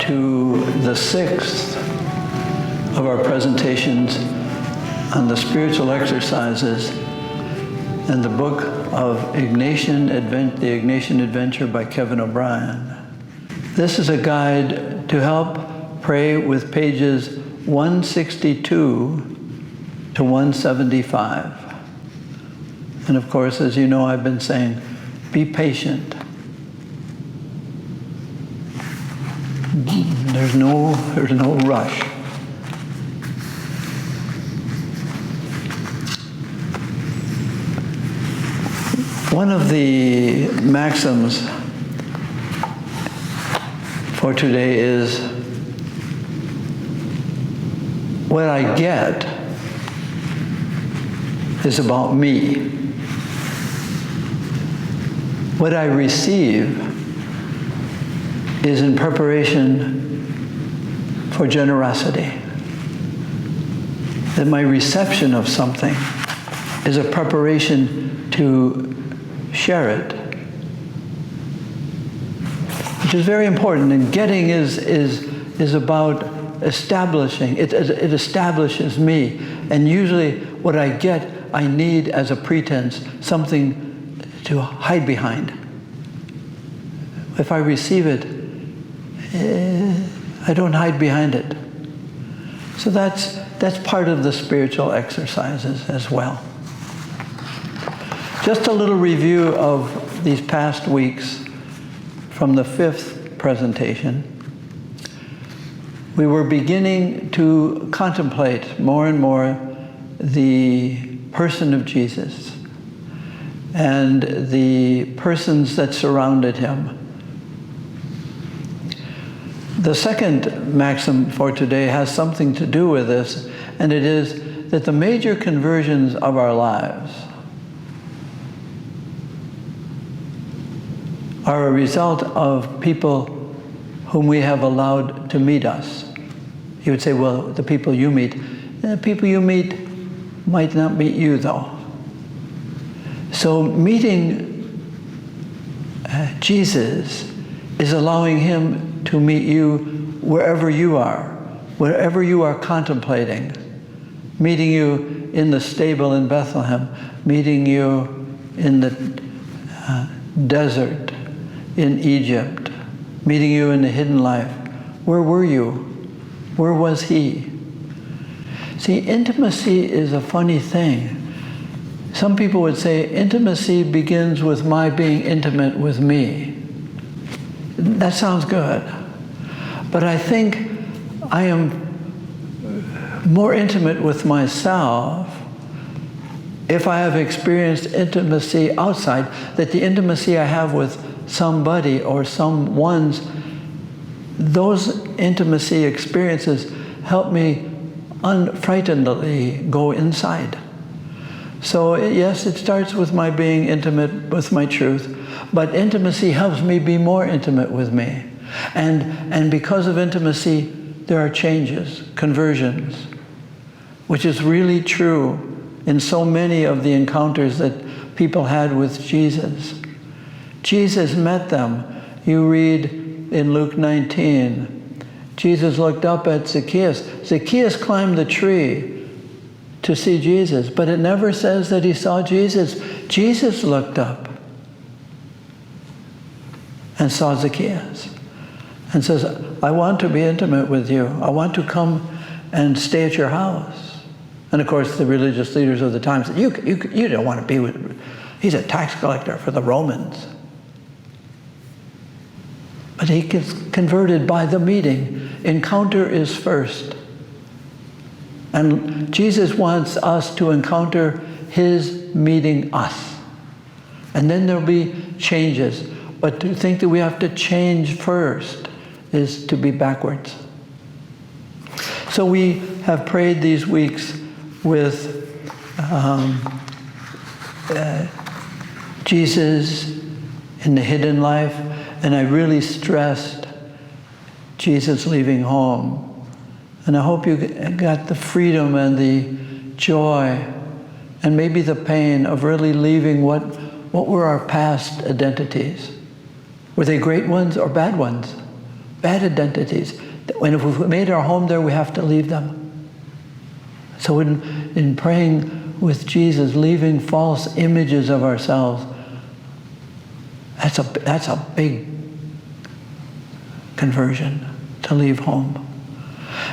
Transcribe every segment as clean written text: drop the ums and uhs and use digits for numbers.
to the sixth of our presentations on the spiritual exercises in the book of Ignatian, the Ignatian Adventure by Kevin O'Brien. This is a guide to help pray with pages 162 to 175. And of course, as you know, I've been saying, be patient. There's no rush. One of the maxims for today is, what I get is about me. What I receive is in preparation for generosity. That my reception of something is a preparation to share it, which is very important. And getting is about establishing. It establishes me. And usually what I get, I need as a pretense, something to hide behind. If I receive it, I don't hide behind it. So that's part of the spiritual exercises as well. Just a little review of these past weeks from the fifth presentation. We were beginning to contemplate more and more the person of Jesus and the persons that surrounded him. The second maxim for today has something to do with this, and it is that the major conversions of our lives are a result of people whom we have allowed to meet us. You would say, well, the people you meet might not meet you, though. So meeting Jesus is allowing him to meet you wherever you are contemplating, meeting you in the stable in Bethlehem, meeting you in the desert in Egypt, meeting you in the hidden life. Where were you? Where was he? See, intimacy is a funny thing. Some people would say intimacy begins with my being intimate with me. That sounds good. But I think I am more intimate with myself if I have experienced intimacy outside, that the intimacy I have with somebody or someone's, those intimacy experiences help me unfrightenedly go inside. So yes, it starts with my being intimate with my truth, but intimacy helps me be more intimate with me. And because of intimacy, there are changes, conversions, which is really true in so many of the encounters that people had with Jesus. Jesus met them. You read in Luke 19, Jesus looked up at Zacchaeus. Zacchaeus climbed the tree to see Jesus, but it never says that he saw Jesus. Jesus looked up and saw Zacchaeus and says, I want to be intimate with you. I want to come and stay at your house. And of course, the religious leaders of the time said, you don't want to be with, he's a tax collector for the Romans. But he gets converted by the meeting. Encounter is first. And Jesus wants us to encounter his meeting us. And then there'll be changes. But to think that we have to change first is to be backwards. So we have prayed these weeks with Jesus in the hidden life. And I really stressed Jesus leaving home. And I hope you got the freedom and the joy and maybe the pain of really leaving what were our past identities. Were they great ones or bad ones? bad identities. When if we've made our home there, we have to leave them. So in praying with Jesus, leaving false images of ourselves, that's a big conversion, to leave home.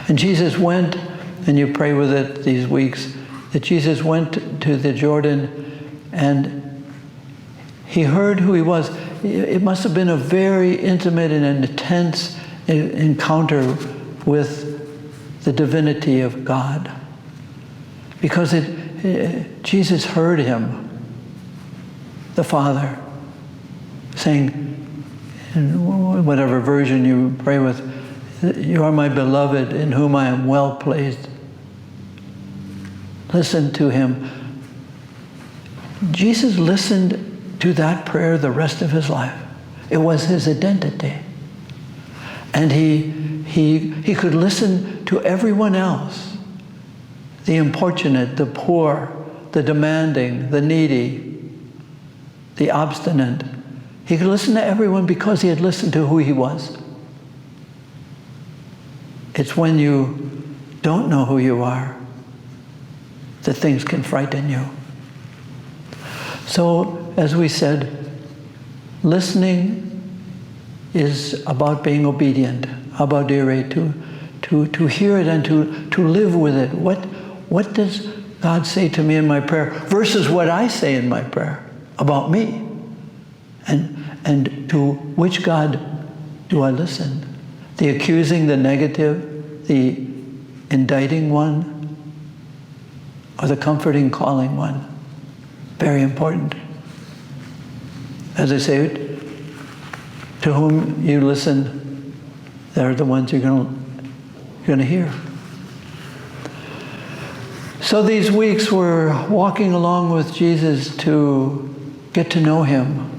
And Jesus went, and you pray with it these weeks, that Jesus went to the Jordan and he heard who he was. It must have been a very intimate and an intense encounter with the divinity of God. Because Jesus heard him, the Father, saying, in whatever version you pray with, "You are my beloved in whom I am well pleased." Listen to him. Jesus listened to that prayer the rest of his life. It was his identity. And he could listen to everyone else, the importunate, the poor, the demanding, the needy, the obstinate. He could listen to everyone because he had listened to who he was. It's when you don't know who you are that things can frighten you. So, as we said, listening is about being obedient, abaudire, to hear it and to live with it. What does God say to me in my prayer versus what I say in my prayer about me? And to which God do I listen? The accusing, the negative, the indicting one, or the comforting, calling one? Very important. As I say, to whom you listen, they're the ones you're going to hear. So these weeks we're walking along with Jesus to get to know him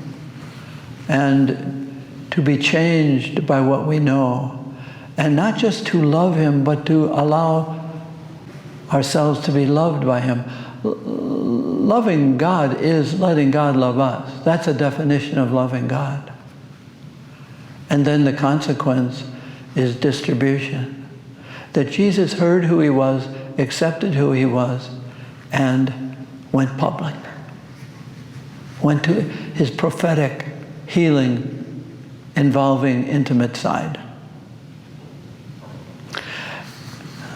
and to be changed by what we know. And not just to love him, but to allow ourselves to be loved by him. Loving God is letting God love us. That's a definition of loving God. And then the consequence is distribution. That Jesus heard who he was, accepted who he was, and went public. Went to his prophetic healing involving intimate side.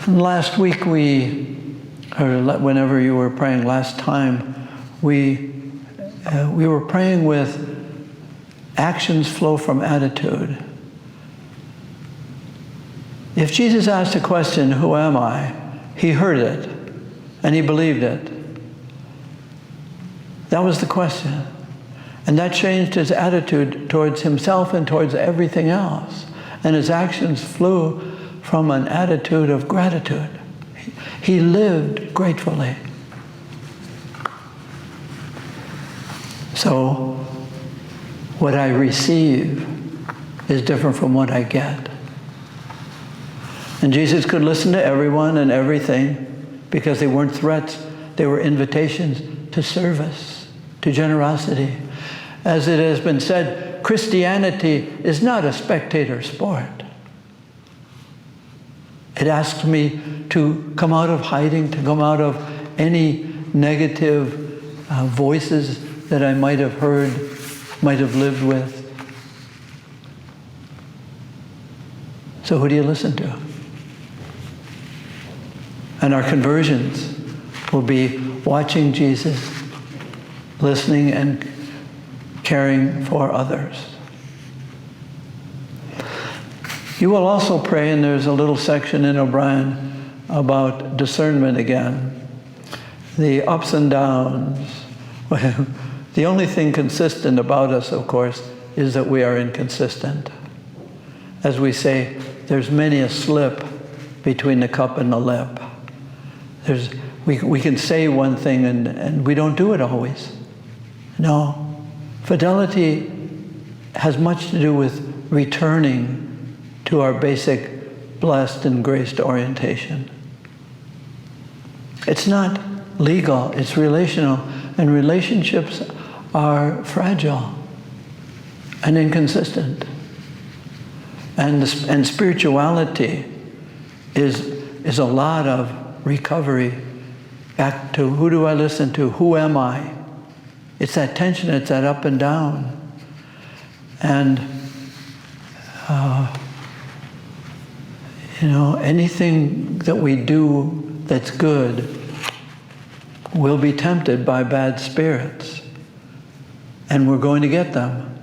Last week whenever you were praying last time, we were praying with actions flow from attitude. If Jesus asked a question, "Who am I?" he heard it and he believed it. That was the question. And that changed his attitude towards himself and towards everything else. And his actions flew from an attitude of gratitude. He lived gratefully. So, what I receive is different from what I get. And Jesus could listen to everyone and everything because they weren't threats, they were invitations to service, to generosity. As it has been said, Christianity is not a spectator sport. It asks me to come out of hiding, to come out of any negative voices that I might have heard, might have lived with. So who do you listen to? And our conversions will be watching Jesus, listening and caring for others. You will also pray, and there's a little section in O'Brien about discernment again. The ups and downs. Well, the only thing consistent about us, of course, is that we are inconsistent. As we say, there's many a slip between the cup and the lip. We can say one thing and we don't do it always. No. Fidelity has much to do with returning to our basic blessed and graced orientation. It's not legal, it's relational, and relationships are fragile and inconsistent. And spirituality is a lot of recovery back to who do I listen to? Who am I? It's that tension, it's that up and down. And, anything that we do that's good will be tempted by bad spirits. And we're going to get them.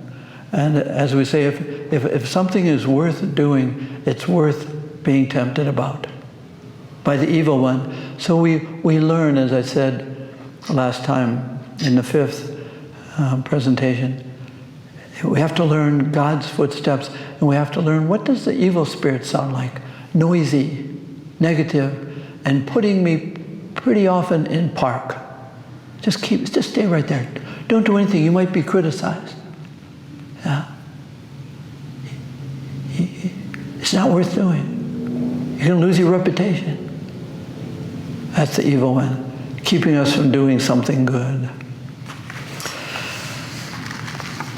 And as we say, if something is worth doing, it's worth being tempted about by the evil one. So we learn, as I said last time in the 5th presentation, we have to learn God's footsteps, and we have to learn, what does the evil spirit sound like? Noisy, negative, and putting me pretty often in park. Just stay right there. Don't do anything. You might be criticized. Yeah. It's not worth doing. You're going to lose your reputation. That's the evil one, keeping us from doing something good.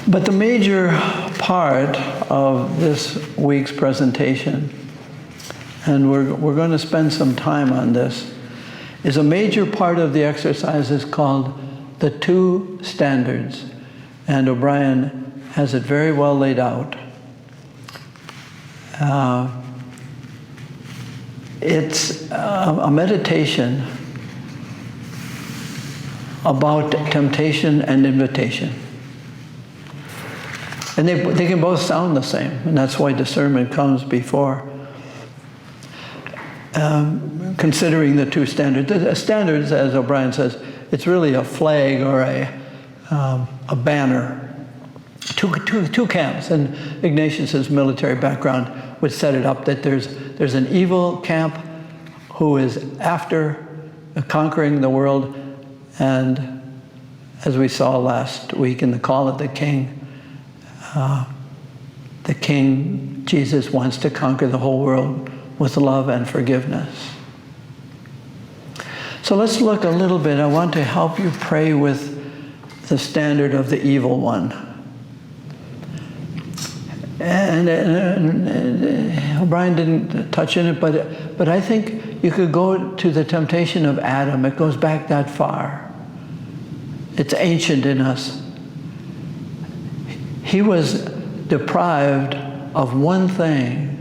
But the major part of this week's presentation, and we're going to spend some time on this, is a major part of the exercise is called the 2 standards. And O'Brien has it very well laid out. It's a meditation about temptation and invitation. And they can both sound the same, and that's why discernment comes before considering the 2 standards. The standards, as O'Brien says, it's really a flag or a banner. Two camps, and Ignatian's military background would set it up that there's an evil camp who is after conquering the world, and as we saw last week in the Call of the King, Jesus wants to conquer the whole world with love and forgiveness. So let's look a little bit. I want to help you pray with the standard of the evil one. And O'Brien didn't touch on it, but I think you could go to the temptation of Adam. It goes back that far. It's ancient in us. He was deprived of one thing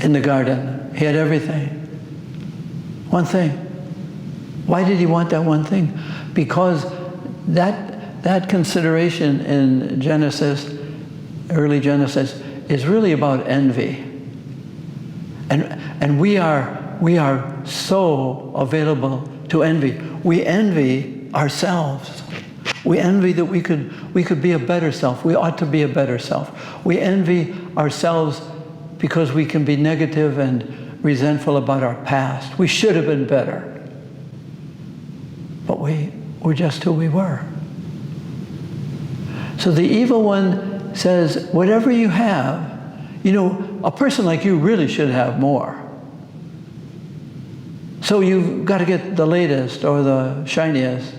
in the garden. He had everything. One thing. Why did he want that one thing? Because that consideration in Genesis, early Genesis, is really about envy. And we are so available to envy. We envy ourselves. We envy that we could be a better self. We ought to be a better self. We envy ourselves because we can be negative and resentful about our past. We should have been better. But we're just who we were. So the evil one says, whatever you have, a person like you really should have more. So you've got to get the latest or the shiniest,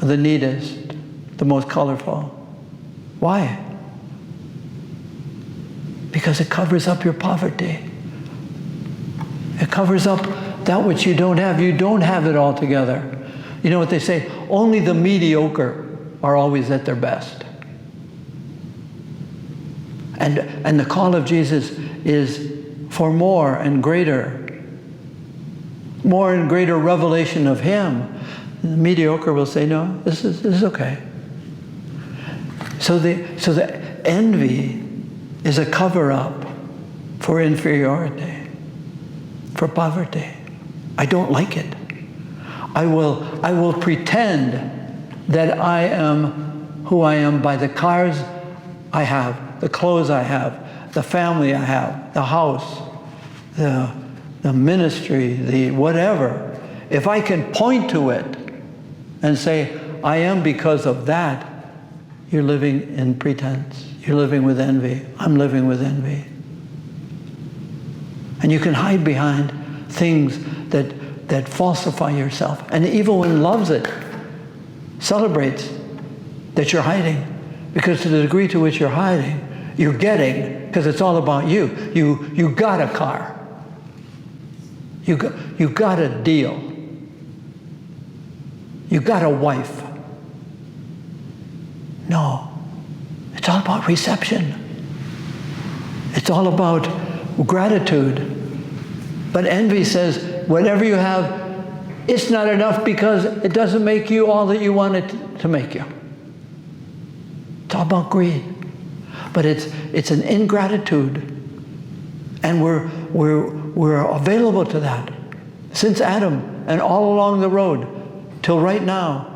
or the neatest, the most colorful. Why? Because it covers up your poverty. It covers up that which you don't have. You don't have it all together. You know what they say? Only the mediocre are always at their best. And the call of Jesus is for more and greater revelation of Him. The mediocre will say, no, this is okay. So the envy is a cover-up for inferiority, for poverty. I don't like it. I will pretend that I am who I am by the cars I have, the clothes I have, the family I have, the house, the ministry, the whatever. If I can point to it and say, I am because of that, you're living in pretense. You're living with envy. I'm living with envy. And you can hide behind things that falsify yourself. And the evil one loves it, celebrates that you're hiding. Because to the degree to which you're hiding you're getting, because it's all about you. You got a car. You got a deal. You got a wife. No, it's all about reception. It's all about gratitude. But envy says, whatever you have, it's not enough because it doesn't make you all that you want it to make you. It's all about greed. But it's an ingratitude. And we're available to that since Adam and all along the road till right now.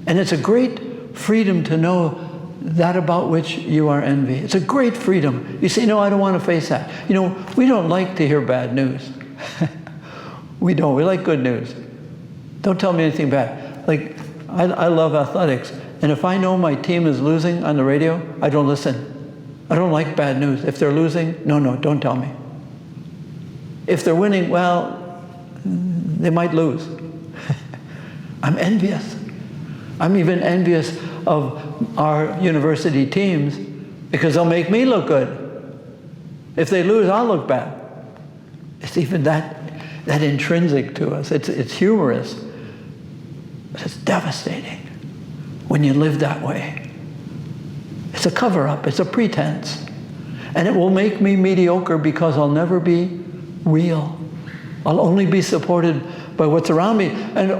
And it's a great freedom to know that about which you are envy. It's a great freedom. You say, no, I don't want to face that. You know, we don't like to hear bad news. We don't. We like good news. Don't tell me anything bad. Like, I love athletics. And if I know my team is losing on the radio, I don't listen. I don't like bad news. If they're losing, no, don't tell me. If they're winning, well, they might lose. I'm envious. I'm even envious of our university teams because they'll make me look good. If they lose, I'll look bad. It's even that intrinsic to us. It's humorous, but it's devastating when you live that way. It's a cover-up. It's a pretense. And it will make me mediocre because I'll never be real. I'll only be supported by what's around me. And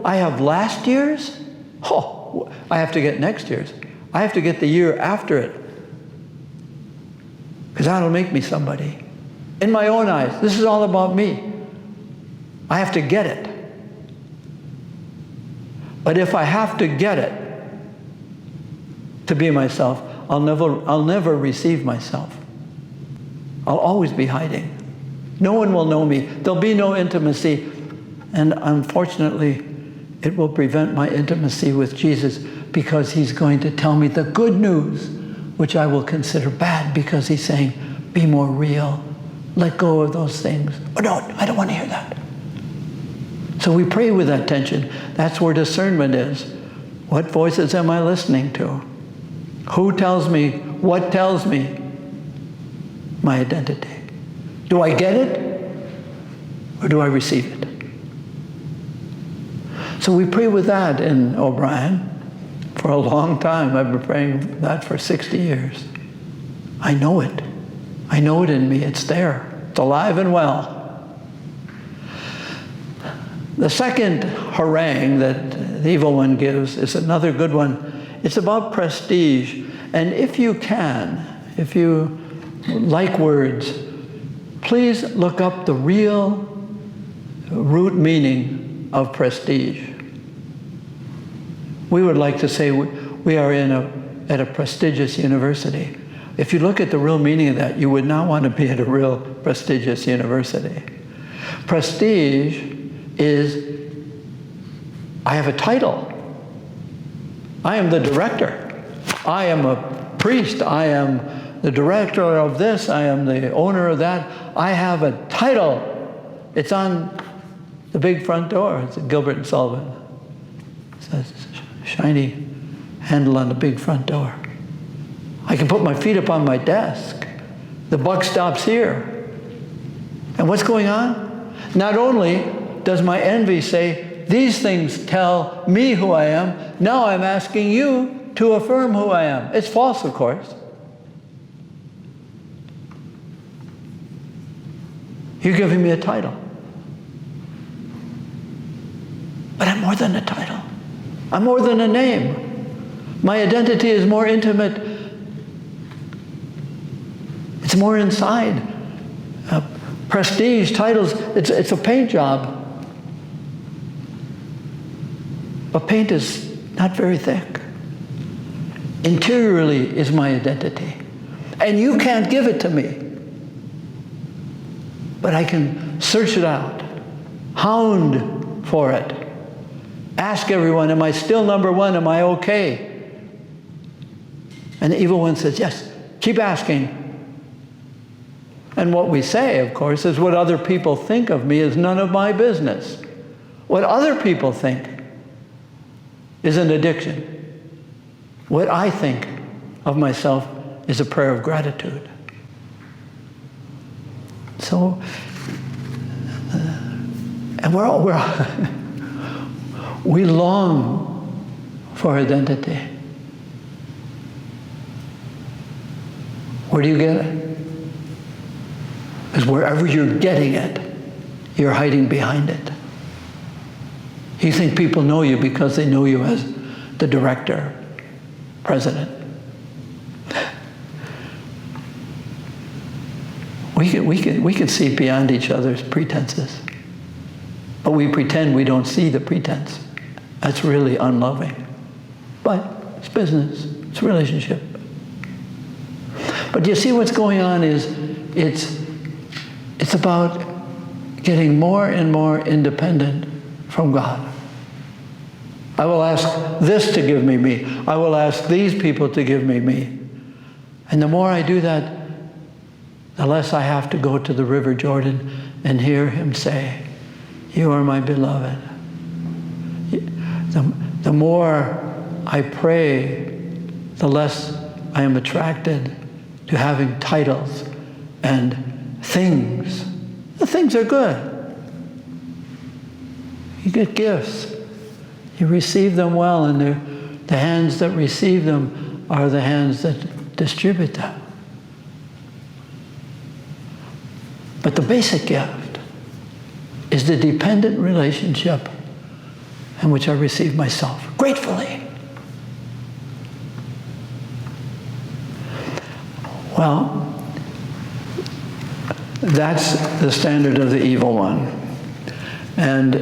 I have last year's? I have to get next year's. I have to get the year after it. Because that'll make me somebody. In my own eyes, this is all about me. I have to get it. But if I have to get it to be myself, I'll never receive myself. I'll always be hiding. No one will know me. There'll be no intimacy. And unfortunately, it will prevent my intimacy with Jesus because he's going to tell me the good news, which I will consider bad because he's saying, be more real. Let go of those things. Oh, no, I don't want to hear that. So we pray with that tension. That's where discernment is. What voices am I listening to? Who tells me? What tells me? My identity. Do I get it? Or do I receive it? So we pray with that in O'Brien for a long time. I've been praying that for 60 years. I know it. I know it in me. It's there. It's alive and well. The second harangue that the evil one gives is another good one. It's about prestige. And if you can, if you like words, please look up the real root meaning of prestige. We would like to say we are at a prestigious university. If you look at the real meaning of that, you would not want to be at a real prestigious university. Prestige is, I have a title. I am the director. I am a priest. I am the director of this. I am the owner of that. I have a title. It's on the big front door. It's at Gilbert and Sullivan. It says shiny handle on the big front door. I can put my feet up on my desk. The buck stops here. And what's going on? Not only does my envy say, these things tell me who I am, now I'm asking you to affirm who I am. It's false, of course. You're giving me a title. But I'm more than a title. I'm more than a name. My identity is more intimate. It's more inside. Prestige, titles, it's a paint job. But paint is not very thick. Interiorly is my identity. And you can't give it to me. But I can search it out, hound for it. Ask everyone, am I still number one? Am I okay? And the evil one says, yes, keep asking. And what we say, of course, is what other people think of me is none of my business. What other people think is an addiction. What I think of myself is a prayer of gratitude. So, and we long for identity. Where do you get it? Because wherever you're getting it, you're hiding behind it. You think people know you because they know you as the director, president. We can see beyond each other's pretenses. But we pretend we don't see the pretense. That's really unloving. But it's business, it's relationship. But you see what's going on is it's about getting more and more independent from God. I will ask this to give me me. I will ask these people to give me me. And the more I do that, the less I have to go to the River Jordan and hear him say, "You are my beloved." The more I pray, the less I am attracted to having titles and things. The things are good. You get gifts. You receive them well, and the hands that receive them are the hands that distribute them. But the basic gift is the dependent relationship in which I receive myself gratefully. Well, that's the standard of the evil one. And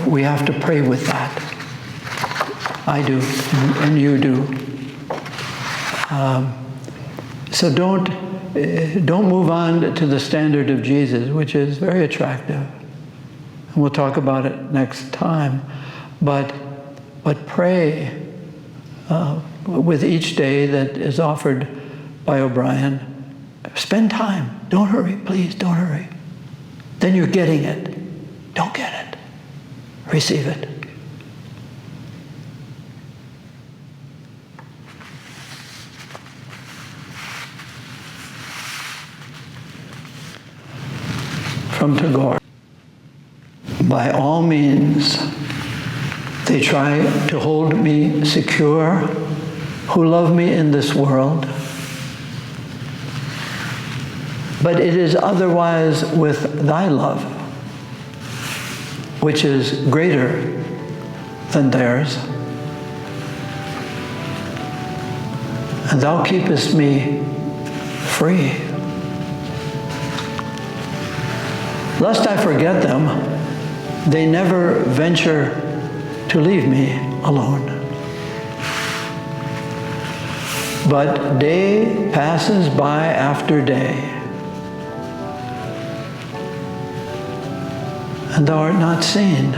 we have to pray with that. I do, and you do. So don't move on to the standard of Jesus, which is very attractive. And we'll talk about it next time. But pray with each day that is offered by O'Brien. Spend time. Don't hurry, please, don't hurry. Then you're getting it. Don't get it. Receive it. From Tagore. By all means, they try to hold me secure, who love me in this world. But it is otherwise with thy love, which is greater than theirs. And thou keepest me free. Lest I forget them, they never venture to leave me alone. But day passes by after day, and thou art not seen.